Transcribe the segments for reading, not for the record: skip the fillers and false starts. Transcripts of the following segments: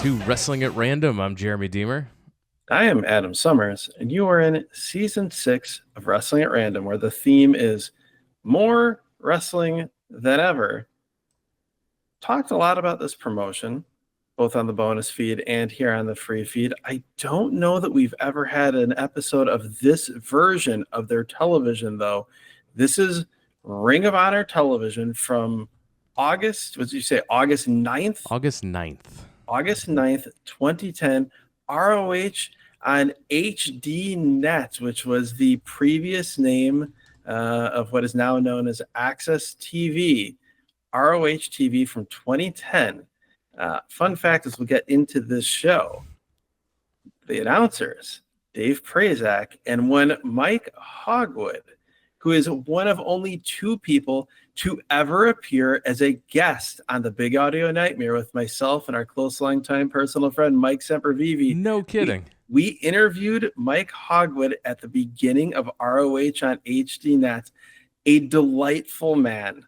to Wrestling at Random. I'm Jeremy Deemer. I am Adam Summers, and you are in Season 6 of Wrestling at Random, where the theme is more wrestling than ever. Talked a lot about this promotion, both on the bonus feed and here on the free feed. I don't know that we've ever had an episode of this version of their television, though. This is Ring of Honor television from August, what did you say, August 9th? August 9th. August 9th, 2010, ROH on HDNet, which was the previous name of what is now known as Access TV, ROH TV from 2010. Fun fact as we get into this show, the announcers, Dave Prazak and one Mike Hogwood, who is one of only two people to ever appear as a guest on the Big Audio Nightmare with myself and our close longtime personal friend, Mike Sempervive. No kidding. We interviewed Mike Hogwood at the beginning of ROH on HDNet, a delightful man.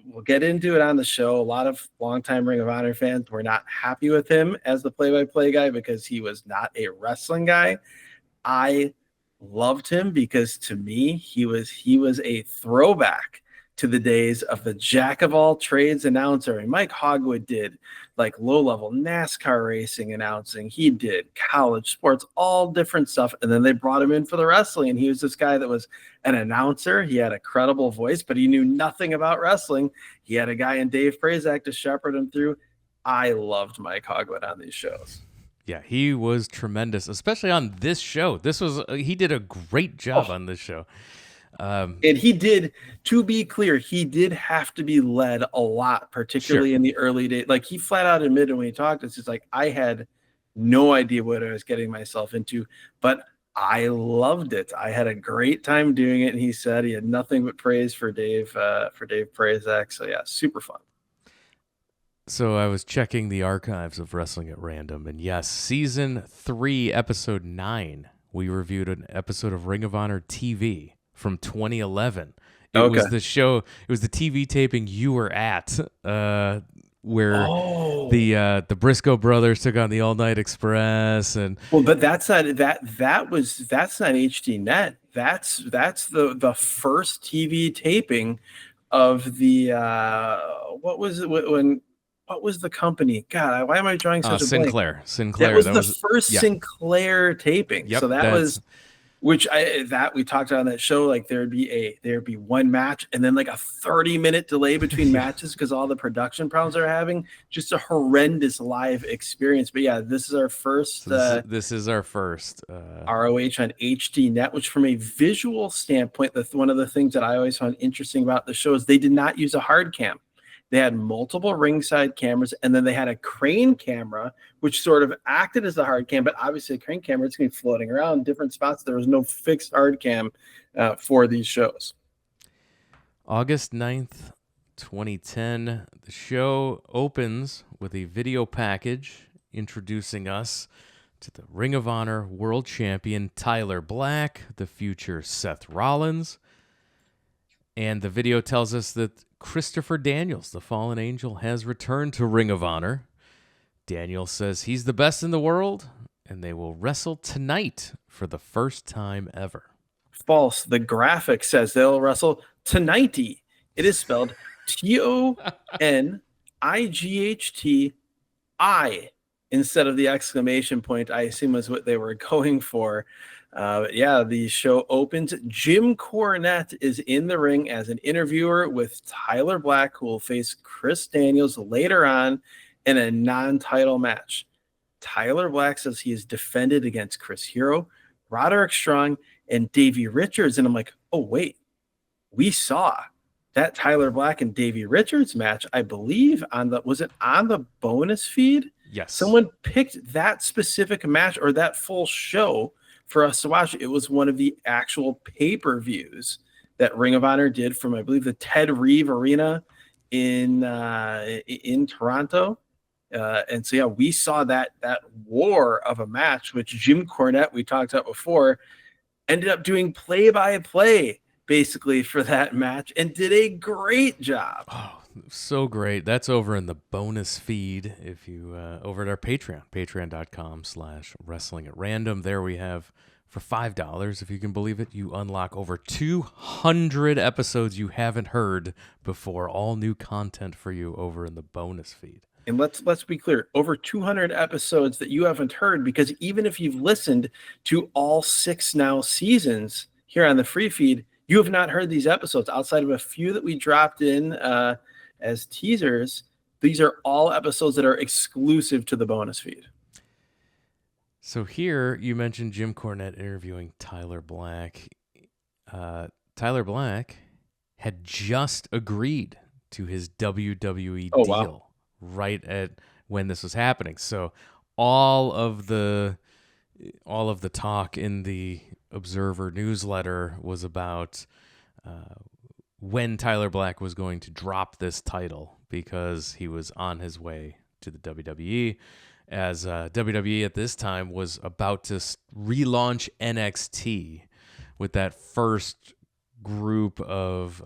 We'll get into it on the show. A lot of longtime Ring of Honor fans were not happy with him as the play-by-play guy because he was not a wrestling guy. I loved him because to me he was a throwback to the days of the jack of all trades announcer. And Mike Hogwood did like low-level NASCAR racing announcing. He did college sports, all different stuff. And then they brought him in for the wrestling. And he was this guy that was an announcer. He had a credible voice, but he knew nothing about wrestling. He had a guy in Dave Prazak to shepherd him through. I loved Mike Hogwood on these shows. Yeah, he was tremendous, especially on this show. He did a great job on this show. And he did, to be clear, he did have to be led a lot, particularly in the early days. Like he flat out admitted when he talked, it's just like, I had no idea what I was getting myself into, but I loved it. I had a great time doing it. And he said he had nothing but praise for Dave Prazak. So yeah, super fun. So I was checking the archives of Wrestling at Random, and yes, Season 3, Episode 9, we reviewed an episode of Ring of Honor TV from 2011. It was the show, it was the TV taping you were at, where the Briscoe brothers took on the All Night Express, and but that's not HDNet. That's the first TV taping of the what was the company? God, why am I drawing such a blank? Sinclair. That was the first Sinclair taping. Yep, so that was, which we talked about on that show. Like there'd be one match and then like a 30-minute delay between matches because all the production problems they're having. Just a horrendous live experience. But yeah, this is our first. This is our first ROH on HDNet, which from a visual standpoint, one of the things that I always found interesting about the show is they did not use a hard cam. They had multiple ringside cameras, and then they had a crane camera, which sort of acted as the hard cam. But obviously, a crane camera, it's going to be floating around different spots. There was no fixed hard cam for these shows. August 9th, 2010. The show opens with a video package introducing us to the Ring of Honor World Champion Tyler Black, the future Seth Rollins. And the video tells us that Christopher Daniels, the fallen angel, has returned to Ring of Honor. Daniel says he's the best in the world, and they will wrestle tonight for the first time ever. False. The graphic says they'll wrestle tonighty. It is spelled TONIGHTI instead of the exclamation point, I assume was what they were going for. The show opens. Jim Cornette is in the ring as an interviewer with Tyler Black, who will face Chris Daniels later on in a non-title match. Tyler Black says he is defended against Chris Hero, Roderick Strong, and Davey Richards. And I'm like, oh, wait, we saw that Tyler Black and Davey Richards match, I believe, was it on the bonus feed? Yes. Someone picked that specific match or that full show for us to watch. It was one of the actual pay-per-views that Ring of Honor did from, I believe, the Ted Reeve Arena in Toronto. And so, yeah, we saw that war of a match, which Jim Cornette, we talked about before, ended up doing play-by-play basically for that match and did a great job. Oh, So great. That's over in the bonus feed. If you over at our Patreon, patreon.com/wrestling at random. There we have for $5, if you can believe it, you unlock over 200 episodes you haven't heard before. All new content for you over in the bonus feed. And let's be clear, over 200 episodes that you haven't heard, because even if you've listened to all 6 now seasons here on the free feed, you have not heard these episodes outside of a few that we dropped in as teasers. These are all episodes that are exclusive to the bonus feed. So here you mentioned Jim Cornette interviewing Tyler Black. Tyler Black had just agreed to his WWE deal. Wow. Right at when this was happening. So all of the talk in the Observer newsletter was about when Tyler Black was going to drop this title, because he was on his way to the WWE, as WWE at this time was about to relaunch NXT with that first group of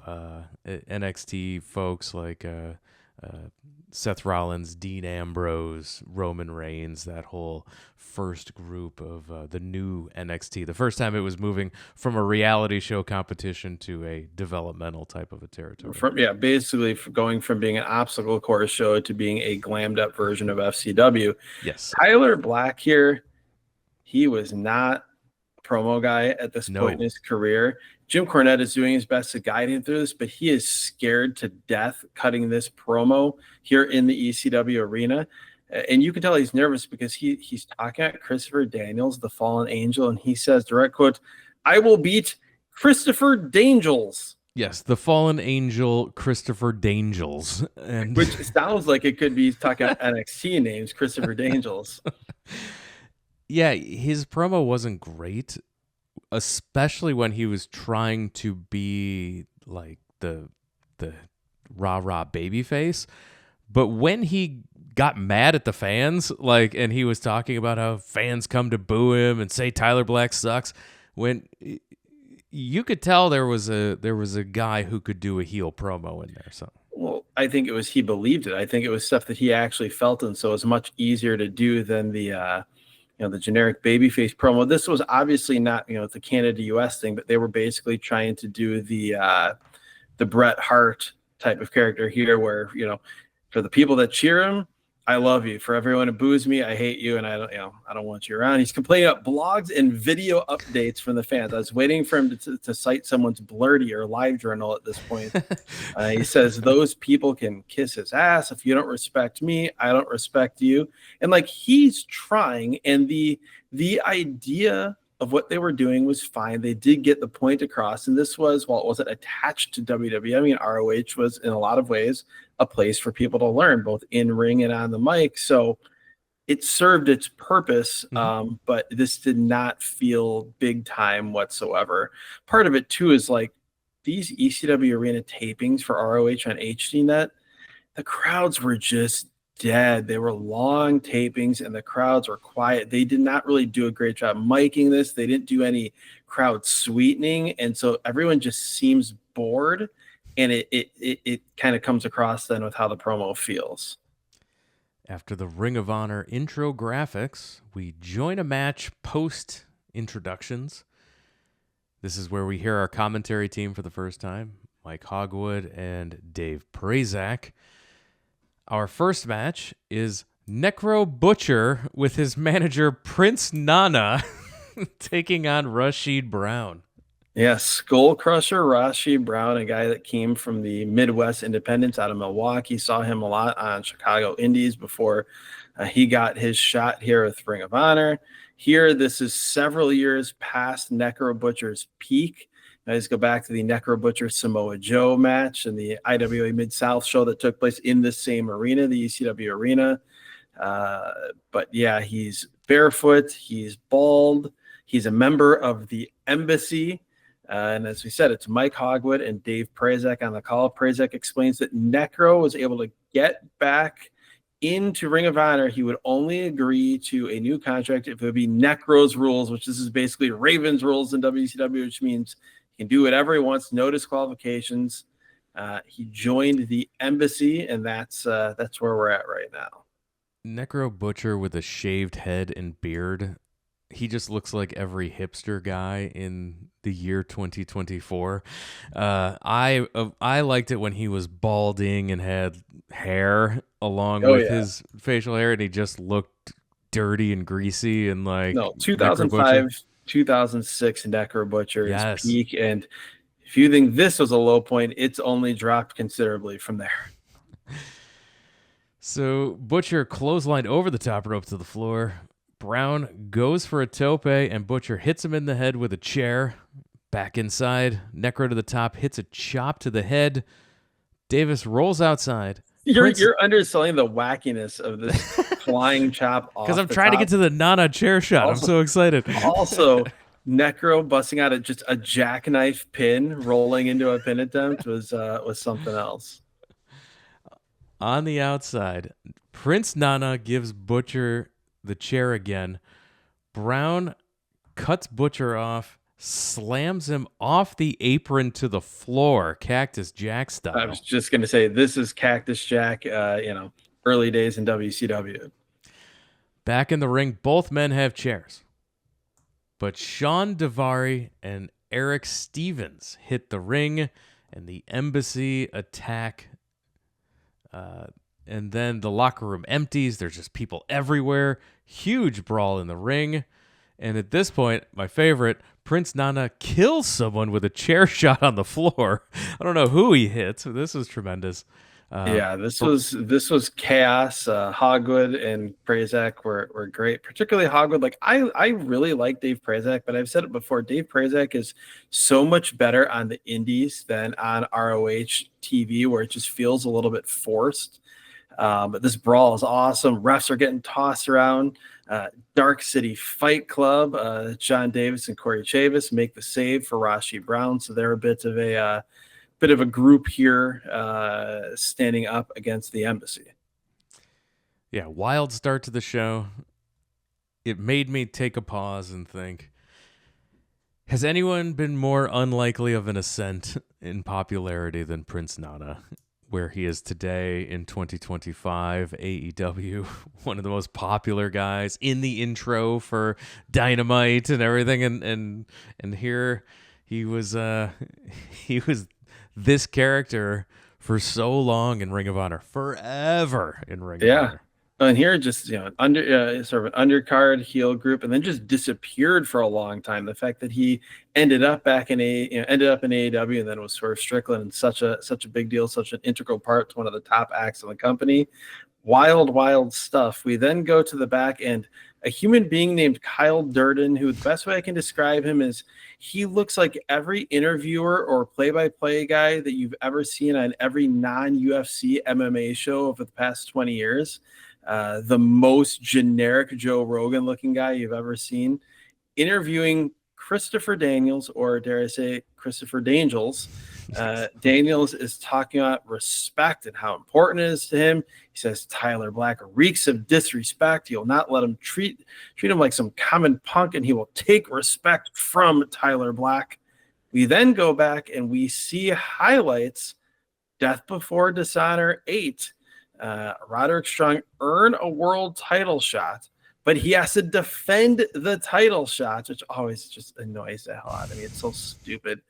NXT folks like Seth Rollins, Dean Ambrose, Roman Reigns, that whole first group of the new NXT. The first time it was moving from a reality show competition to a developmental type of a territory. Basically going from being an obstacle course show to being a glammed up version of FCW. Yes. Tyler Black here, he was not a promo guy at this point in his career. Jim Cornette is doing his best to guide him through this, but he is scared to death cutting this promo here in the ECW arena. And you can tell he's nervous because he's talking at Christopher Daniels, the fallen angel, and he says, direct quote, "I will beat Christopher Dangels." Yes, the fallen angel, Christopher Dangels. And which sounds like it could be talking about NXT names, Christopher Dangels. Yeah, his promo wasn't great, especially when he was trying to be like the rah-rah babyface. But when he got mad at the fans, and he was talking about how fans come to boo him and say Tyler Black sucks, when you could tell there was a guy who could do a heel promo in there. So, well, I think it was he believed it. I think it was stuff that he actually felt, and so it was much easier to do than the the generic babyface promo. This was obviously not the Canada US thing, but they were basically trying to do the Bret Hart type of character here, where for the people that cheer him, I love you. For everyone who boos me, I hate you, and I don't want you around. He's complaining about blogs and video updates from the fans. I was waiting for him to cite someone's Blurty or Live Journal at this point. He says those people can kiss his ass. If you don't respect me, I don't respect you. And he's trying, and the idea of what they were doing was fine. They did get the point across, and this was, while it wasn't attached to WWE, I mean, ROH was in a lot of ways a place for people to learn, both in ring and on the mic. So it served its purpose, but this did not feel big time whatsoever. Part of it too is these ECW arena tapings for ROH on HDNet, the crowds were just dead. They were long tapings and the crowds were quiet. They did not really do a great job miking this. They didn't do any crowd sweetening, and so everyone just seems bored, and it kind of comes across then with how the promo feels. After the Ring of Honor intro graphics, we join a match post introductions. This is where we hear our commentary team for the first time, Mike Hogwood and Dave Prazak. Our first match is Necro Butcher with his manager Prince Nana taking on Rashid Brown. Yeah, Skull Crusher Rashid Brown, a guy that came from the Midwest Independents out of Milwaukee. Saw him a lot on Chicago Indies before he got his shot here with Ring of Honor. Here, this is several years past Necro Butcher's peak. Let's go back to the Necro Butcher Samoa Joe match and the IWA Mid-South show that took place in the same arena, the ECW arena. But yeah, he's barefoot, he's bald, he's a member of the Embassy. And as we said, it's Mike Hogwood and Dave Prazak on the call. Prazak explains that Necro was able to get back into Ring of Honor. He would only agree to a new contract if it would be Necro's rules, which this is basically Raven's rules in WCW, which means he can do whatever he wants, no disqualifications. He joined the embassy, and that's where we're at right now. Necro Butcher with a shaved head and beard. He just looks like every hipster guy in the year 2024. I liked it when he was balding and had hair along Oh with yeah, his facial hair, and he just looked dirty and greasy and like no, Necro Butcher. 2005, 2006 Necro Butcher is Yes. peak, and if you think this was a low point, it's only dropped considerably from there. So Butcher clotheslined over the top rope to the floor. Brown goes for a tope, and Butcher hits him in the head with a chair. Back inside, Necro to the top, hits a chop to the head. Davis rolls outside. You're underselling the wackiness of this flying chop off Because I'm the trying to top. get to the Nana chair shot. I'm so excited. Also, Necro busting out just a jackknife pin, rolling into a pin attempt was something else. On the outside, Prince Nana gives Butcher the chair again. Brown cuts Butcher off, slams him off the apron to the floor, Cactus Jack style. I was just gonna say this is Cactus Jack, early days in WCW. Back in the ring, both men have chairs. But Sean Daivari and Eric Stevens hit the ring, and the embassy attack. And then the locker room empties. There's just people everywhere. Huge brawl in the ring. And at this point, my favorite, Prince Nana kills someone with a chair shot on the floor. I don't know who he hits. This was tremendous. This was chaos. Hogwood and Prazak were great, particularly Hogwood. Like I really like Dave Prazak, but I've said it before. Dave Prazak is so much better on the indies than on ROH TV, where it just feels a little bit forced. But this brawl is awesome. Refs are getting tossed around. Dark City Fight Club. John Davis and Corey Chavis make the save for Rashi Brown, so they're a bit of a group here, standing up against the embassy. Yeah, wild start to the show. It made me take a pause and think, has anyone been more unlikely of an ascent in popularity than Prince Nana? Where he is today in 2025, AEW, one of the most popular guys in the intro for Dynamite and everything, and here he was this character for so long in Ring of Honor, forever in Ring of Honor. And here just sort of an undercard heel group, and then just disappeared for a long time. The fact that he ended up in AEW and then was sort of Strickland, and such a big deal, such an integral part to one of the top acts in the company. Wild stuff. We then go to the back end. A human being named Kyle Durden, who the best way I can describe him is he looks like every interviewer or play-by-play guy that you've ever seen on every non-UFC MMA show over the past 20 years. The most generic Joe Rogan looking guy you've ever seen, interviewing Christopher Daniels, or dare I say Christopher Daniels. Daniels is talking about respect and how important it is to him. He says Tyler Black reeks of disrespect. He'll not let him treat him like some common punk, and he will take respect from Tyler Black. We then go back and we see highlights. Death Before Dishonor 8. Roderick Strong earn a world title shot, but he has to defend the title shots, which always just annoys the hell out of me. It's so stupid.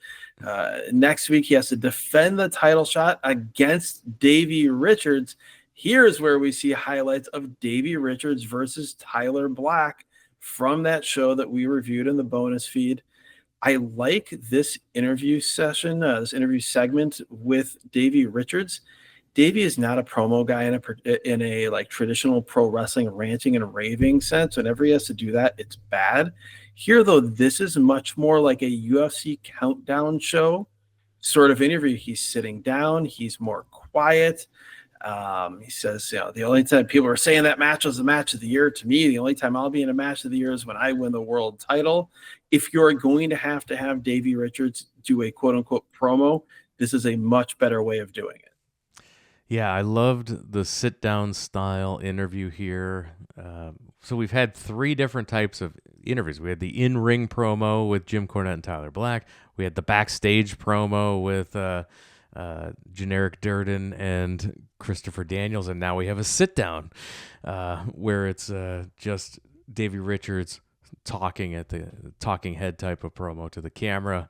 Next week, he has to defend the title shot against Davey Richards. Here's where we see highlights of Davey Richards versus Tyler Black from that show that we reviewed in the bonus feed. I like this interview session, this interview segment with Davey Richards. Davey is not a promo guy in a like traditional pro wrestling ranting and raving sense. Whenever he has to do that, it's bad. Here, though, this is much more like a UFC countdown show sort of interview. He's sitting down. He's more quiet. He says, the only time people are saying that match was the match of the year, to me, the only time I'll be in a match of the year is when I win the world title. If you're going to have Davey Richards do a quote unquote promo, this is a much better way of doing it. Yeah, I loved the sit-down style interview here. So we've had 3 different types of interviews. We had the in-ring promo with Jim Cornette and Tyler Black. We had the backstage promo with Generic Durden and Christopher Daniels, and now we have a sit down where it's just Davey Richards talking at the talking head type of promo to the camera.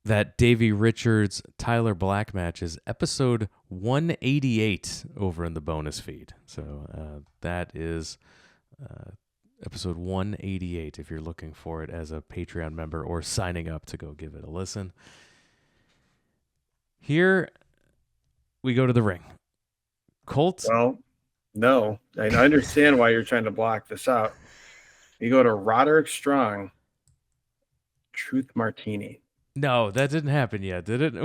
That Davey Richards Tyler Black match is episode 188 over in the bonus feed. So that is episode 188 if you're looking for it as a Patreon member or signing up to go give it a listen. Here we go to the ring. Colt. Well, no, I understand why you're trying to block this out. You go to Roderick Strong, Truth Martini. No, that didn't happen yet, did it?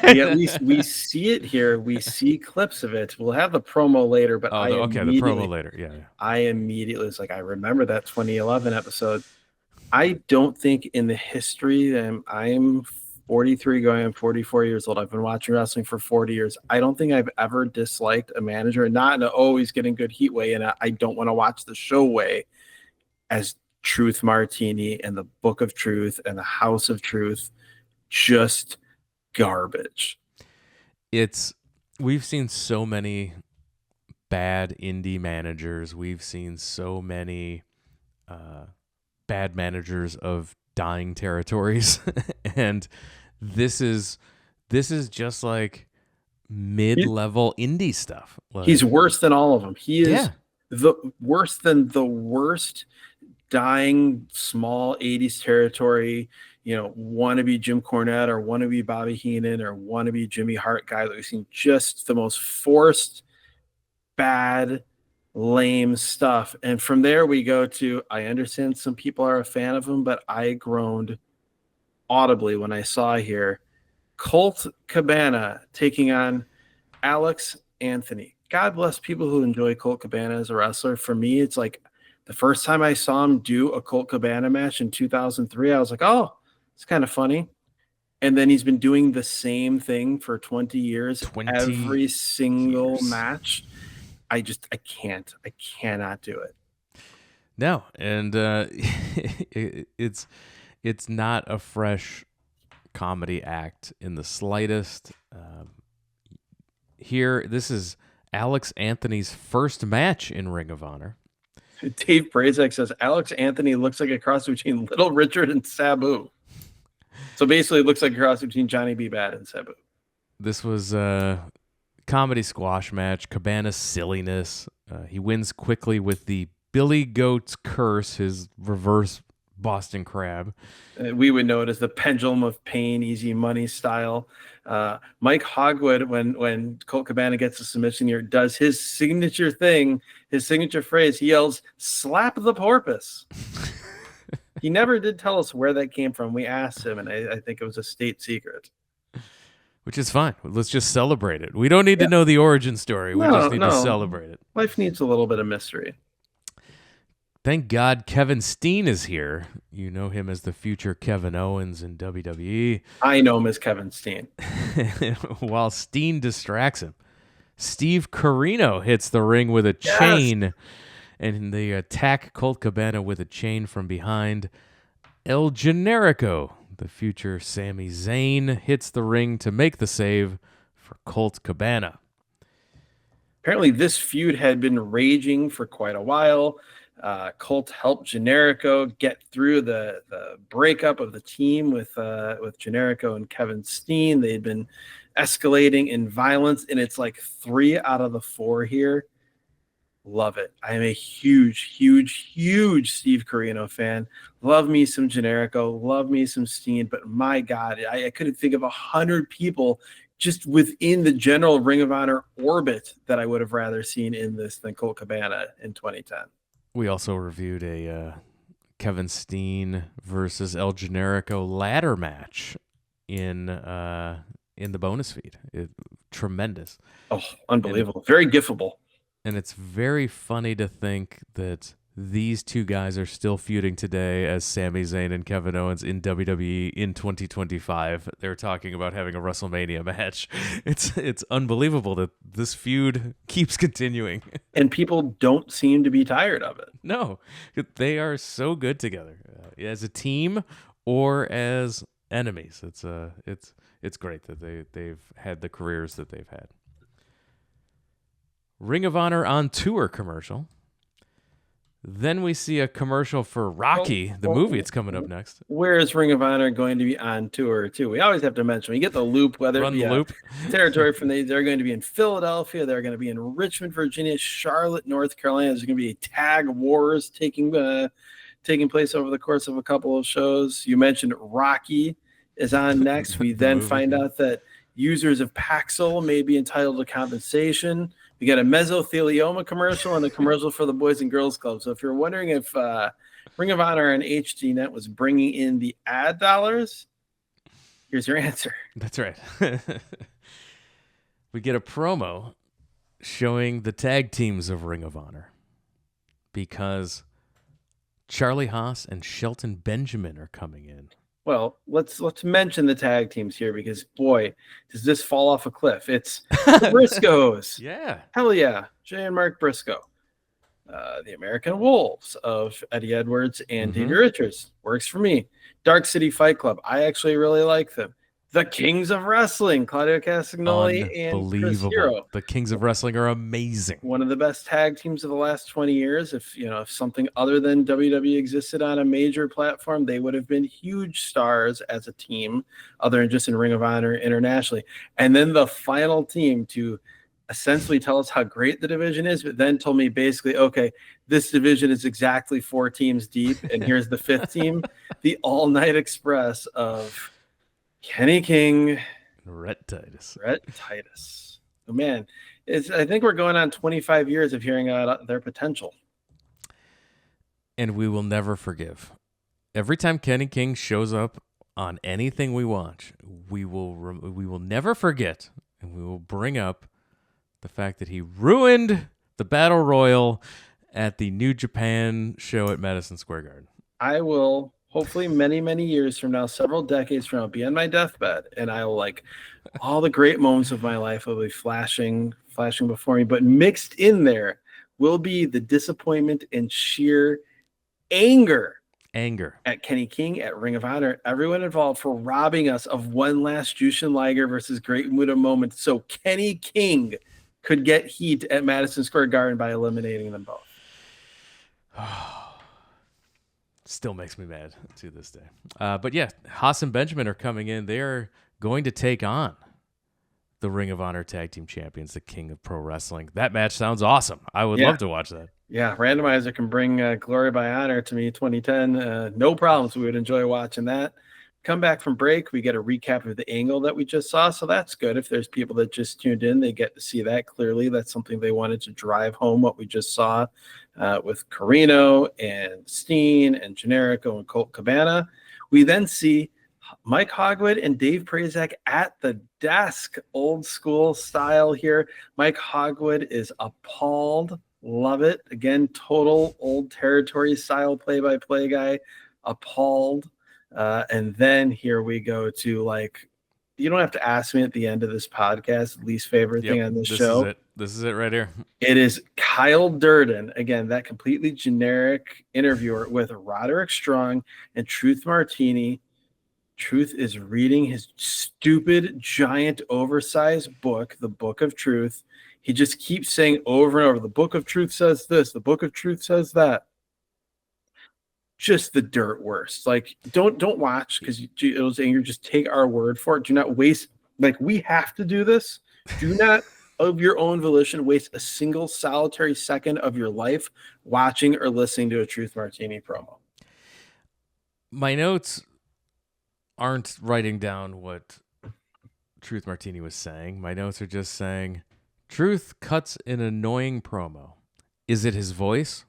At least we see it here. We see clips of it. We'll have the promo later, but the promo later. Yeah. I immediately was like, I remember that 2011 episode. I don't think in the history, I'm 43 going on 44 years old. I've been watching wrestling for 40 years. I don't think I've ever disliked a manager, not in a, oh, he's getting good heat way, and I don't want to watch the show way, as Truth Martini and the Book of Truth and the House of Truth. Just garbage. We've seen so many bad indie managers. We've seen so many bad managers of dying territories. And this is just like mid-level indie stuff. Like, he's worse than all of them. He is the worse than the worst dying small 80s territory, wannabe Jim Cornette or wannabe Bobby Heenan or wannabe Jimmy Hart guy that we've seen. Just the most forced, bad, lame stuff. And from there we go to, I understand some people are a fan of him, but I groaned audibly when I saw here Colt Cabana taking on Alex Anthony. God bless people who enjoy Colt Cabana as a wrestler. For me, it's like the first time I saw him do a Colt Cabana match in 2003, I was like, oh, it's kind of funny. And then he's been doing the same thing for 20 years, every single match. I cannot do it. No. And it's not a fresh comedy act in the slightest. Here, this is Alex Anthony's first match in Ring of Honor. Dave Brazek says Alex Anthony looks like a cross between Little Richard and Sabu. So basically it looks like a cross between Johnny B. Bad and Sabu. This was a comedy squash match, Cabana's silliness. He wins quickly with the Billy Goat's Curse, his reverse Boston Crab. We would know it as the Pendulum of Pain, Easy Money style. Mike Hogwood, when Colt Cabana gets a submission here, does his signature thing, his signature phrase. He yells, "Slap the porpoise." He never did tell us where that came from. We asked him, and I think it was a state secret. Which is fine. Let's just celebrate it. We don't need to know the origin story. We just need to celebrate it. Life needs a little bit of mystery. Thank God Kevin Steen is here. You know him as the future Kevin Owens in WWE. I know him as Kevin Steen. While Steen distracts him, Steve Corino hits the ring with a chain, and they attack Colt Cabana with a chain from behind. El Generico, the future Sami Zayn, hits the ring to make the save for Colt Cabana. Apparently this feud had been raging for quite a while. Colt helped Generico get through the breakup of the team with Generico and Kevin Steen. They had been escalating in violence, and it's like 3 out of the 4 here. Love it. I am a huge, huge, huge Steve Corino fan. Love me some Generico. Love me some Steen. But my God, I couldn't think of 100 people just within the general Ring of Honor orbit that I would have rather seen in this than Colt Cabana in 2010. We also reviewed a Kevin Steen versus El Generico ladder match in the bonus feed. Tremendous. Oh, unbelievable. Very gifable. And it's very funny to think that these two guys are still feuding today as Sami Zayn and Kevin Owens in WWE in 2025. They're talking about having a WrestleMania match. It's unbelievable that this feud keeps continuing. And people don't seem to be tired of it. No, they are so good together as a team or as enemies. It's it's great that they've had the careers that they've had. Ring of Honor on Tour commercial. Then we see a commercial for Rocky, the movie. It's coming up next. Where is Ring of Honor going to be on tour too? We always have to mention. We get the loop, whether Run it be the loop. territory from they're going to be in Philadelphia, they're going to be in Richmond, Virginia, Charlotte, North Carolina. There's going to be tag wars taking place over the course of a couple of shows. You mentioned Rocky is on next. We then find out that users of Paxil may be entitled to compensation. We got a mesothelioma commercial and a commercial for the Boys and Girls Club. So if you're wondering if Ring of Honor and HDNet was bringing in the ad dollars, here's your answer. That's right. We get a promo showing the tag teams of Ring of Honor because Charlie Haas and Shelton Benjamin are coming in. Well, let's mention the tag teams here because, boy, does this fall off a cliff. It's the Briscoes. Yeah. Hell yeah. Jay and Mark Briscoe. The American Wolves of Eddie Edwards and Davey Richards. Works for me. Dark City Fight Club. I actually really like them. The Kings of Wrestling. Claudio Castagnoli and Chris Hero. The Kings of Wrestling are amazing. One of the best tag teams of the last 20 years. If something other than WWE existed on a major platform, they would have been huge stars as a team, other than just in Ring of Honor internationally. And then the final team to essentially tell us how great the division is, but then told me basically, okay, this division is exactly 4 teams deep, and here's the 5th team, the All Night Express of Kenny King, Rhett Titus. Oh, man, I think we're going on 25 years of hearing about their potential. And we will never forgive. Every time Kenny King shows up on anything we watch, we will never forget, and we will bring up the fact that he ruined the Battle Royal at the New Japan show at Madison Square Garden. I will, hopefully many, many years from now, several decades from now, be on my deathbed, and I will all the great moments of my life will be flashing before me. But mixed in there will be the disappointment and sheer anger at Kenny King, at Ring of Honor, everyone involved for robbing us of one last Jushin Liger versus Great Muta moment. So Kenny King could get heat at Madison Square Garden by eliminating them both. Still makes me mad to this day. But yeah, Haas and Benjamin are coming in. They are going to take on the Ring of Honor Tag Team Champions, the King of Pro Wrestling. That match sounds awesome. I would love to watch that. Yeah, Randomizer can bring Glory by Honor to me 2010. No problems. We would enjoy watching that. Come back from break, we get a recap of the angle that we just saw, so that's good. If there's people that just tuned in, they get to see that clearly. That's something they wanted to drive home, what we just saw with Carino and Steen and Generico and Colt Cabana. We then see Mike Hogwood and Dave Prazak at the desk, old school style here. Mike Hogwood is appalled. Love it. Again, total old territory style play-by-play guy. Appalled. And then here we go to you don't have to ask me at the end of this podcast, least favorite thing on this show. This is it right here. It is Kyle Durden. Again, that completely generic interviewer with Roderick Strong and Truth Martini. Truth is reading his stupid, giant, oversized book, The Book of Truth. He just keeps saying over and over, the Book of Truth says this, the Book of Truth says that. Just the dirt worst. Don't watch because it'll say you just take our word for it. Do not waste. We have to do this. Do not, of your own volition, waste a single solitary second of your life watching or listening to a Truth Martini promo. My notes aren't writing down what Truth Martini was saying. My notes are just saying, Truth cuts an annoying promo. Is it his voice?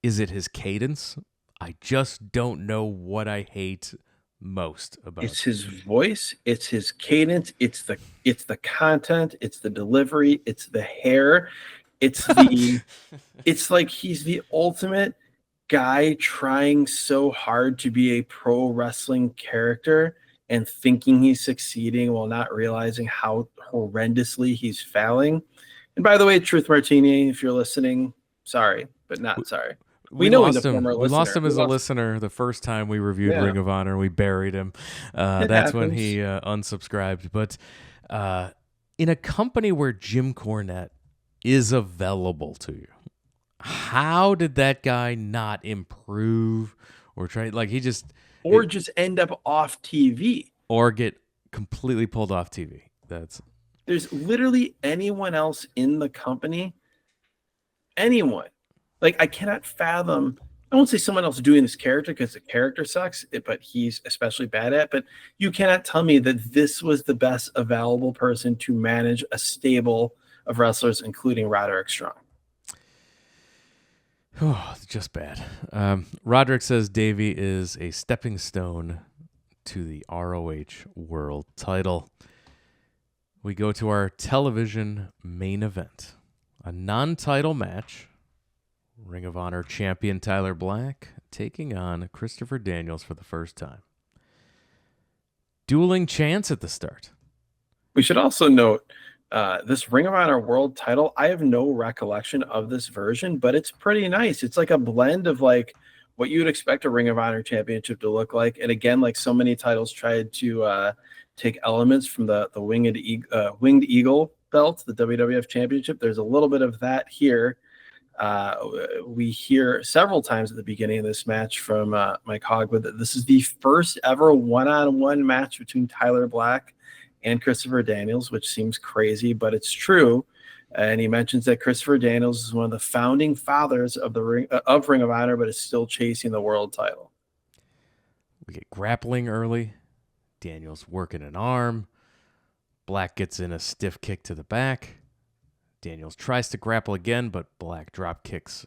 Is it his cadence? I just don't know what I hate most about it. It's his voice, it's his cadence, it's the content, it's the delivery, it's the hair, it's like he's the ultimate guy trying so hard to be a pro wrestling character and thinking he's succeeding while not realizing how horrendously he's failing. And by the way, Truth Martini, if you're listening, sorry, but not sorry. We know he's a former We lost listener. him as a listener the first time we reviewed Ring of Honor. We buried him. That's happens. when he unsubscribed. But in a company where Jim Cornette is available to you, how did that guy not improve or try? Like he just just end up off TV or get completely pulled off TV. There's literally anyone else in the company. Anyone. Like, I cannot fathom, I won't say someone else doing this character because the character sucks, but he's especially bad at, but you cannot tell me that this was the best available person to manage a stable of wrestlers, including Roderick Strong. Oh, just bad. Roderick says Davey is a stepping stone to the ROH World title. We go to our television main event, a non-title match. Ring of Honor champion Tyler Black taking on Christopher Daniels for the first time. Dueling chants at the start. We should also note this Ring of Honor World title. I have no recollection of this version, but it's pretty nice. It's like a blend of like what you would expect a Ring of Honor championship to look like. And again, like so many titles tried to take elements from the Winged Eagle belt, the WWF championship. There's a little bit of that here. We hear several times at the beginning of this match from Mike Hogwood that this is the first ever one-on-one match between Tyler Black and Christopher Daniels, which seems crazy, but it's true. And he mentions that Christopher Daniels is one of the founding fathers of the Ring of Honor, but is still chasing the world title. We get grappling early. Daniels working an arm. Black gets in a stiff kick to the back. Daniels tries to grapple again, but Black drop kicks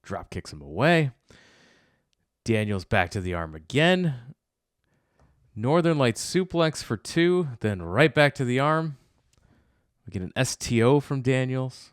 him away. Daniels back to the arm again. Northern Lights suplex for 2, then right back to the arm. We get an STO from Daniels.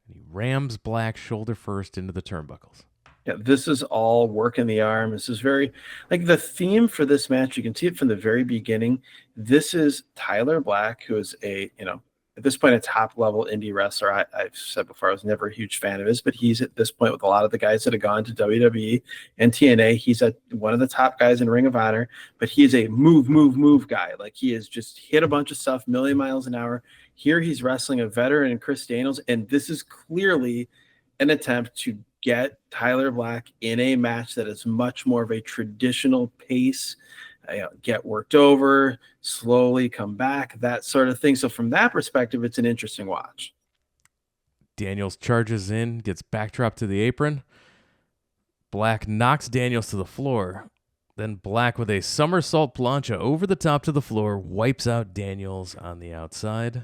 And he rams Black shoulder first into the turnbuckles. Yeah, this is all work in the arm. This is very, like the theme for this match. You can see it from the very beginning. This is Tyler Black, who is at this point, a top-level indie wrestler. I've said before I was never a huge fan of his, but he's at this point with a lot of the guys that have gone to WWE and TNA. He's one of the top guys in Ring of Honor, but he is a move guy. Like he has just hit a bunch of stuff, million miles an hour. Here he's wrestling a veteran in Chris Daniels, and this is clearly an attempt to get Tyler Black in a match that is much more of a traditional pace. Get worked over, slowly come back, that sort of thing. So from that perspective, it's an interesting watch. Daniels charges in, gets backdrop to the apron. Black knocks Daniels to the floor. Then Black with a somersault plancha over the top to the floor, wipes out Daniels on the outside.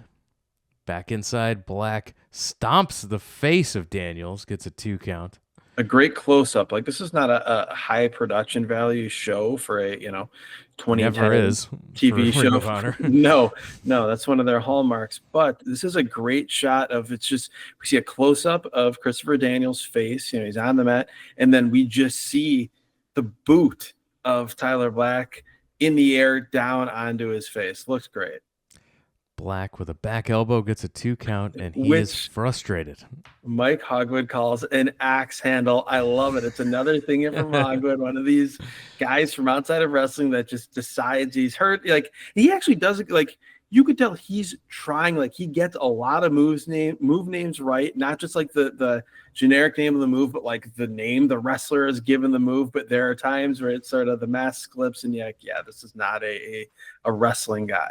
Back inside, Black stomps the face of Daniels, gets a 2 count. A great close-up. Like this is not a high production value show for a 2010 TV show. Of Honor. no, that's one of their hallmarks. But this is a great shot of we see a close-up of Christopher Daniels' face. He's on the mat, and then we just see the boot of Tyler Black in the air down onto his face. Looks great. Black with a back elbow gets a 2 count, and he is frustrated. Mike Hogwood calls an axe handle. I love it. It's another thing here from Hogwood, one of these guys from outside of wrestling that just decides he's hurt. Like he actually does it. Like you could tell he's trying. Like he gets a lot of move names right, not just like the generic name of the move, but like the name the wrestler is given the move. But there are times where it's sort of the mask slips, and you're like, yeah, this is not a wrestling guy.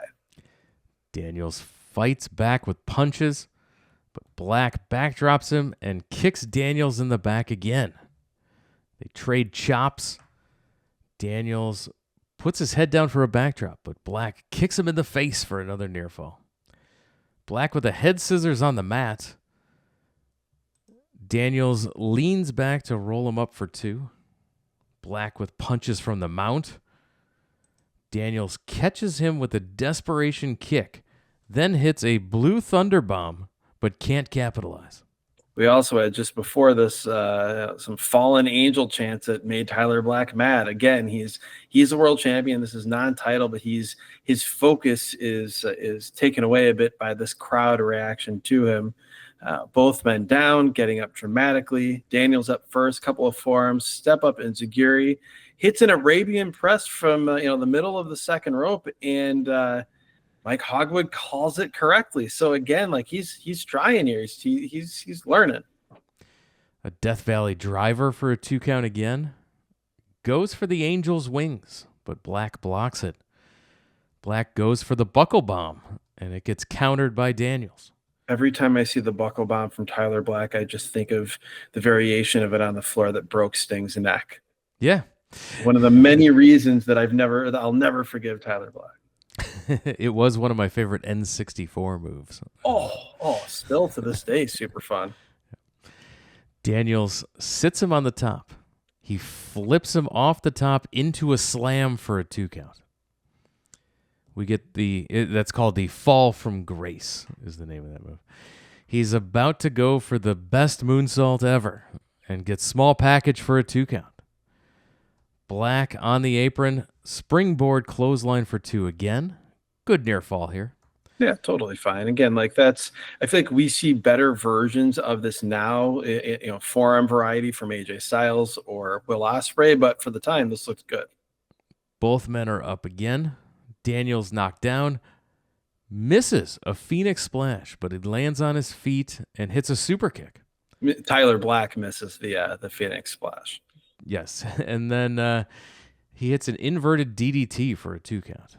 Daniels fights back with punches, but Black backdrops him and kicks Daniels in the back again. They trade chops. Daniels puts his head down for a backdrop, but Black kicks him in the face for another near fall. Black with the head scissors on the mat. Daniels leans back to roll him up for 2. Black with punches from the mount. Daniels catches him with a desperation kick, then hits a blue thunder bomb, but can't capitalize. We also had just before this some fallen angel chants that made Tyler Black mad. Again, he's a world champion. This is non-title, but his focus is taken away a bit by this crowd reaction to him. Both men down, getting up dramatically. Daniels up first, couple of forearms, step up enziguri, hits an Arabian press from the middle of the second rope, and Mike Hogwood calls it correctly. So again, like he's trying here. He's learning. A Death Valley driver for a 2 count again. Goes for the Angel's wings, but Black blocks it. Black goes for the buckle bomb, and it gets countered by Daniels. Every time I see the buckle bomb from Tyler Black, I just think of the variation of it on the floor that broke Sting's neck. Yeah. One of the many reasons that I'll never forgive Tyler Black. It was one of my favorite N64 moves. Still to this day, super fun. Daniels sits him on the top. He flips him off the top into a slam for a 2 count. We get that's called the fall from grace is the name of that move. He's about to go for the best moonsault ever and gets small package for a 2 count. Black on the apron, springboard clothesline for 2 again. Good near fall here. Yeah, totally fine. Again, I feel like we see better versions of this now, forearm variety from AJ Styles or Will Ospreay, but for the time, this looks good. Both men are up again. Daniels knocked down, misses a Phoenix splash, but it lands on his feet and hits a super kick. Tyler Black misses the Phoenix splash. Yes, and then he hits an inverted DDT for a 2 count.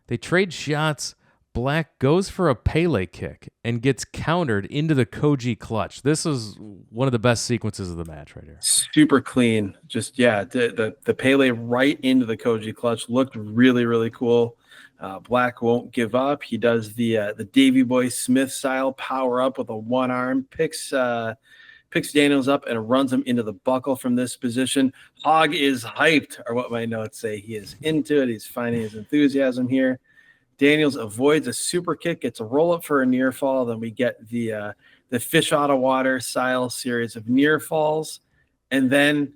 They trade shots. Black goes for a Pele kick and gets countered into the Koji clutch. This is one of the best sequences of the match right here. Super clean. Just, the Pele right into the Koji clutch looked really, really cool. Black won't give up. He does the Davey Boy Smith style power up with a one arm, picks Daniels up and runs him into the buckle from this position. Hog is hyped, or what my notes say. He is into it. He's finding his enthusiasm here. Daniels avoids a super kick, gets a roll up for a near fall. Then we get the fish out of water style series of near falls. And then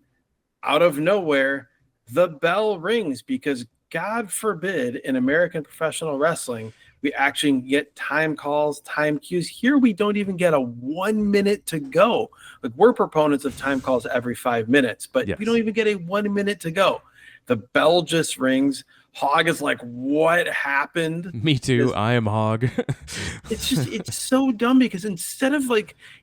out of nowhere, the bell rings because God forbid in American professional wrestling, we actually get time calls, time cues. Here we don't even get a 1 minute to go. Like we're proponents of time calls every 5 minutes, but yes, we don't even get a 1 minute to go. The bell just rings. Hog is like, what happened? Me too. I am Hog. It's so dumb because instead of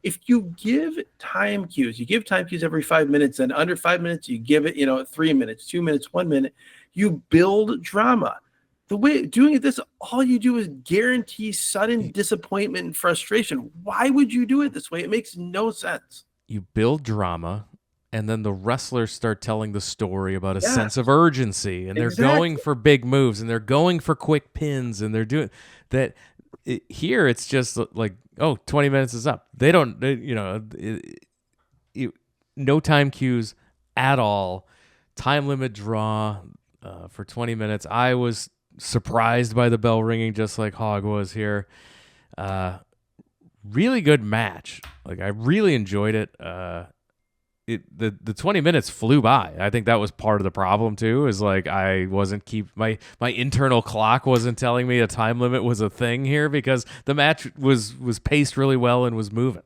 if you give time cues every 5 minutes, and under 5 minutes, you give it, 3 minutes, 2 minutes, 1 minute, you build drama. The way doing it this, all you do is guarantee sudden disappointment and frustration. Why would you do it this way? It makes no sense. You build drama, and then the wrestlers start telling the story about a sense of urgency, and they're going for big moves, and they're going for quick pins, and they're doing that. Here, it's just like, 20 minutes is up. They don't, no time cues at all. Time limit draw for 20 minutes. I was surprised by the bell ringing, just like Hog was here. Really good match. I really enjoyed it. The 20 minutes flew by. I think that was part of the problem too, is I wasn't my internal clock wasn't telling me a time limit was a thing here, because the match was paced really well and was moving.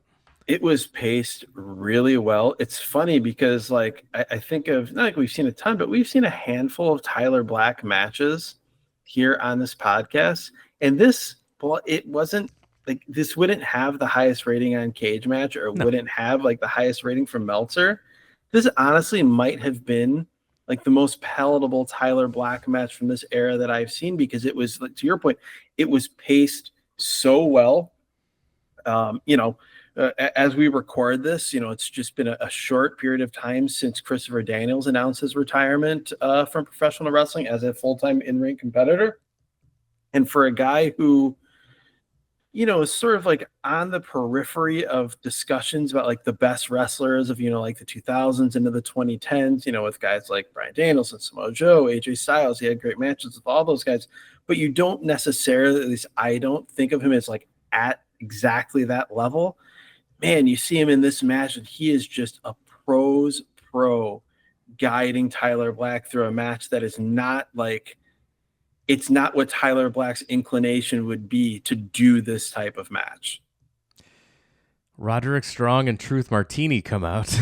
It was paced really well. It's funny because I think of, not we've seen a ton, but we've seen a handful of Tyler Black matches here on this podcast. And it wasn't this wouldn't have the highest rating on Cage Match, or wouldn't have the highest rating from Meltzer. This honestly might have been the most palatable Tyler Black match from this era that I've seen, because it was, to your point, it was paced so well. As we record this, it's just been a short period of time since Christopher Daniels announced his retirement from professional wrestling as a full-time in-ring competitor. And for a guy who, is sort of on the periphery of discussions about the best wrestlers of, the 2000s into the 2010s, with guys like Bryan Danielson, Samoa Joe, AJ Styles. He had great matches with all those guys, but you don't necessarily, at least I don't think of him as at exactly that level. Man, you see him in this match, and he is just a pro's pro guiding Tyler Black through a match that is not it's not what Tyler Black's inclination would be to do this type of match. Roderick Strong and Truth Martini come out,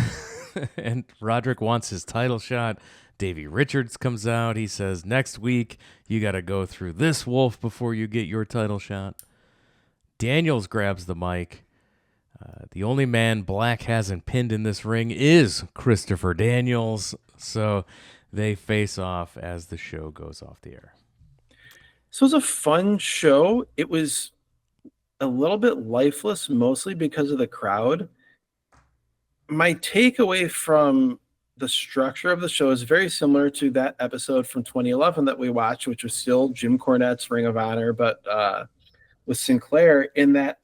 and Roderick wants his title shot. Davey Richards comes out. He says, next week, you got to go through this wolf before you get your title shot. Daniels grabs the mic. The only man Black hasn't pinned in this ring is Christopher Daniels. So they face off as the show goes off the air. So it was a fun show. It was a little bit lifeless, mostly because of the crowd. My takeaway from the structure of the show is very similar to that episode from 2011 that we watched, which was still Jim Cornette's Ring of Honor, but with Sinclair, in that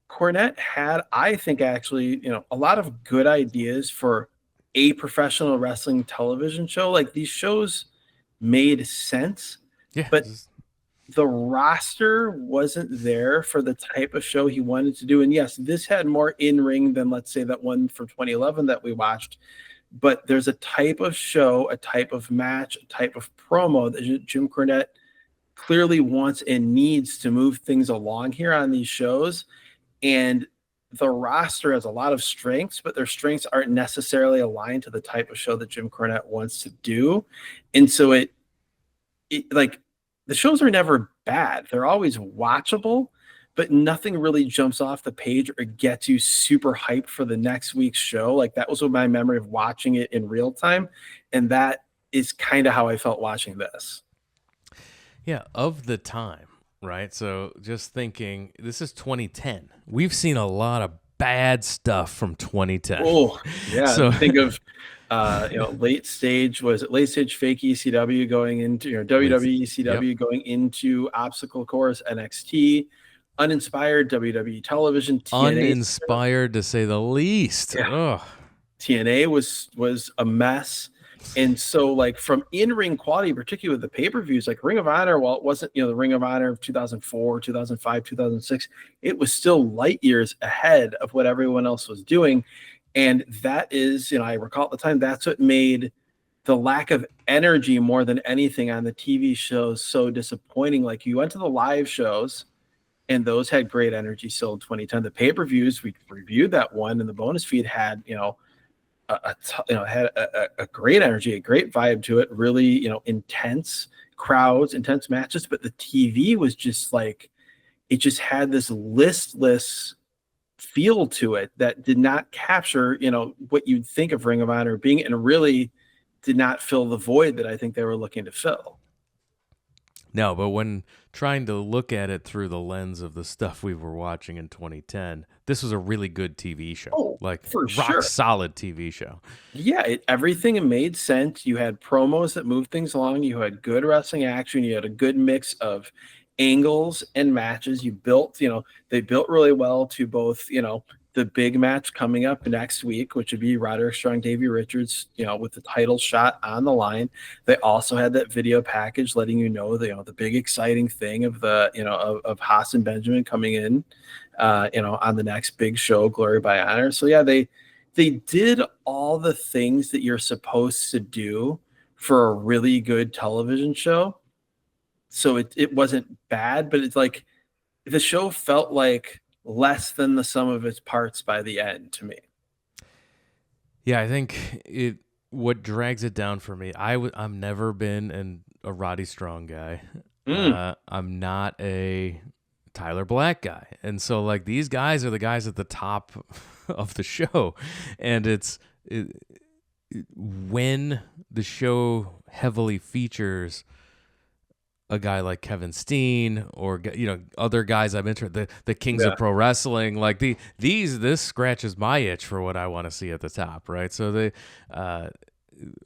Cornette had, I think, actually, a lot of good ideas for a professional wrestling television show. Like, these shows made sense, but the roster wasn't there for the type of show he wanted to do. And yes, this had more in-ring than, let's say, that one from 2011 that we watched. But there's a type of show, a type of match, a type of promo that Jim Cornette clearly wants and needs to move things along here on these shows. And the roster has a lot of strengths, but their strengths aren't necessarily aligned to the type of show that Jim Cornette wants to do. And so it like, the shows are never bad. They're always watchable, but nothing really jumps off the page or gets you super hyped for the next week's show. Like, that was my memory of watching it in real time. And that is kind of how I felt watching this. Yeah, of the time, right? So just thinking, this is 2010. We've seen a lot of bad stuff from 2010. Oh, yeah. So think of late stage fake ECW going into WWE ECW going into obstacle course NXT, uninspired WWE television, TNA, uninspired to say the least. Yeah. TNA was a mess. And so, like, from in-ring quality, particularly with the pay-per-views, like Ring of Honor, while it wasn't, the Ring of Honor of 2004, 2005, 2006, it was still light years ahead of what everyone else was doing. And that is, I recall at the time, that's what made the lack of energy more than anything on the TV shows so disappointing. Like, you went to the live shows, and those had great energy still in 2010. The pay-per-views, we reviewed that one, and the bonus feed had, had a great energy, a great vibe to it, really, intense crowds, intense matches. But the TV was just like, it just had this listless feel to it that did not capture, what you'd think of Ring of Honor being, and really did not fill the void that I think they were looking to fill. No, but when trying to look at it through the lens of the stuff we were watching in 2010, this was a really good TV show. Oh, like, for rock sure. solid TV show. Yeah, everything made sense. You had promos that moved things along. You had good wrestling action. You had a good mix of angles and matches. You built, they built really well to both, the big match coming up next week, which would be Roderick Strong, Davey Richards, with the title shot on the line. They also had that video package letting the big exciting thing of the, of Haas and Benjamin coming in, on the next big show, Glory by Honor. So yeah, they did all the things that you're supposed to do for a really good television show. So it wasn't bad, but it's like the show felt like less than the sum of its parts by the end to me. Yeah, I think what drags it down for me, I've never been a Roddy Strong guy. I'm not a Tyler Black guy. And so, like, these guys are the guys at the top of the show. And when the show heavily features a guy like Kevin Steen or, other guys I'm interested, the Kings of Pro Wrestling, like this scratches my itch for what I want to see at the top, right? So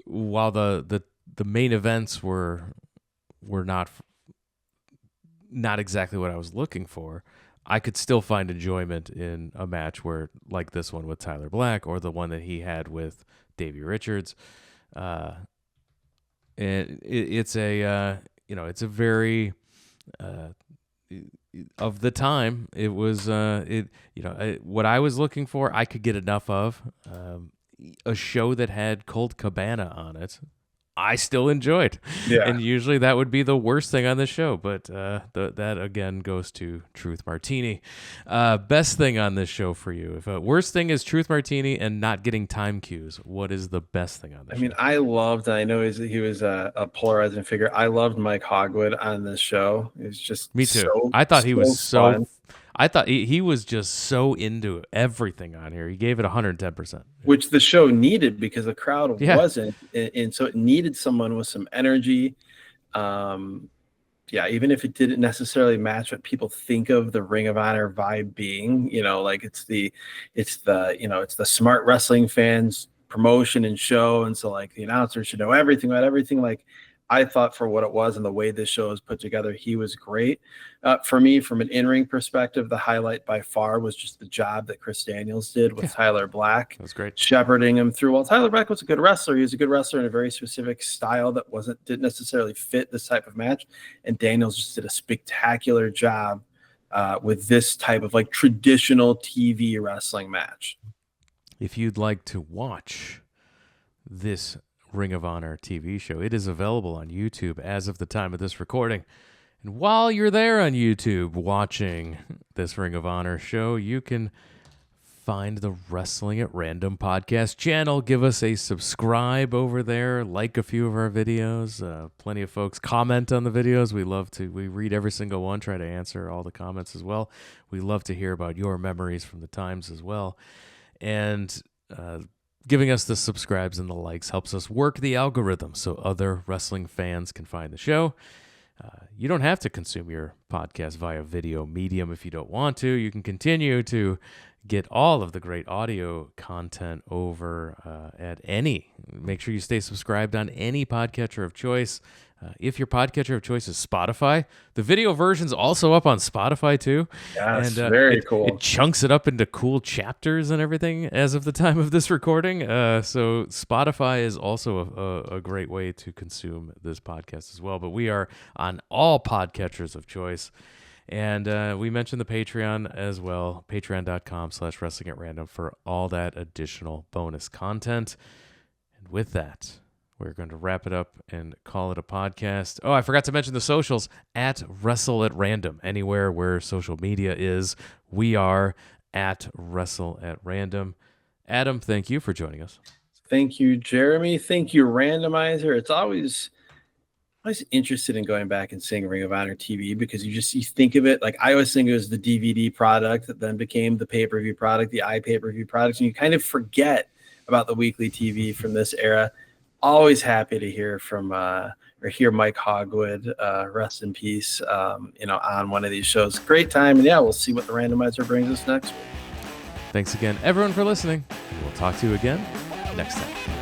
while the main events were not exactly what I was looking for, I could still find enjoyment in a match where, like this one with Tyler Black or the one that he had with Davey Richards. And it's a it's a very of the time. It was what I was looking for, I could get enough of. A show that had Colt Cabana on it, I still enjoyed. Yeah. And usually that would be the worst thing on the show, but that again goes to Truth Martini. Best thing on this show for you? If worst thing is Truth Martini and not getting time cues, what is the best thing on this show? I mean, I loved, I know he was a polarizing figure. I loved Mike Hogwood on this show. It was just Me too. so, I thought he was so fun. I thought he was just so into everything on here. He gave it 110%. Which the show needed because the crowd Yeah. wasn't. And so it needed someone with some energy. Yeah, even if it didn't necessarily match what people think of the Ring of Honor vibe being, like it's the smart wrestling fans promotion and show. And so like the announcers should know everything about everything. Like I thought for what it was and the way this show was put together, he was great. For me, from an in-ring perspective, the highlight by far was just the job that Chris Daniels did with Tyler Black. That was great. Shepherding him through. Well, Tyler Black was a good wrestler. He was a good wrestler in a very specific style that didn't necessarily fit this type of match. And Daniels just did a spectacular job with this type of like traditional TV wrestling match. If you'd like to watch this Ring of Honor TV show, it is available on YouTube as of the time of this recording. And while you're there on YouTube watching this Ring of Honor show, you can find the Wrestling at Random podcast channel. Give us a subscribe over there, like a few of our videos. Plenty of folks comment on the videos. We read every single one, try to answer all the comments as well. We love to hear about your memories from the times as well. And giving us the subscribes and the likes helps us work the algorithm so other wrestling fans can find the show. You don't have to consume your podcast via video medium if you don't want to. You can continue to get all of the great audio content over at any. Make sure you stay subscribed on any podcatcher of choice. If your podcatcher of choice is Spotify, the video version's also up on Spotify too. Yeah, it's very cool. It chunks it up into cool chapters and everything as of the time of this recording. So Spotify is also a great way to consume this podcast as well. But we are on all podcatchers of choice. And we mentioned the Patreon as well, patreon.com/wrestling at random for all that additional bonus content. And with that, we're going to wrap it up and call it a podcast. Oh, I forgot to mention the socials, at Wrestle at Random. Anywhere where social media is, we are at Wrestle at Random. Adam, thank you for joining us. Thank you, Jeremy. Thank you, Randomizer. It's always interested in going back and seeing Ring of Honor TV because you think of it like I always think it was the DVD product that then became the pay-per-view product, the iPay-per-view product, and you kind of forget about the weekly TV from this era. Always happy to hear from hear Mike Hogwood, rest in peace, on one of these shows. Great time, and we'll see what the randomizer brings us next week. Thanks again, everyone, for listening. We'll talk to you again next time.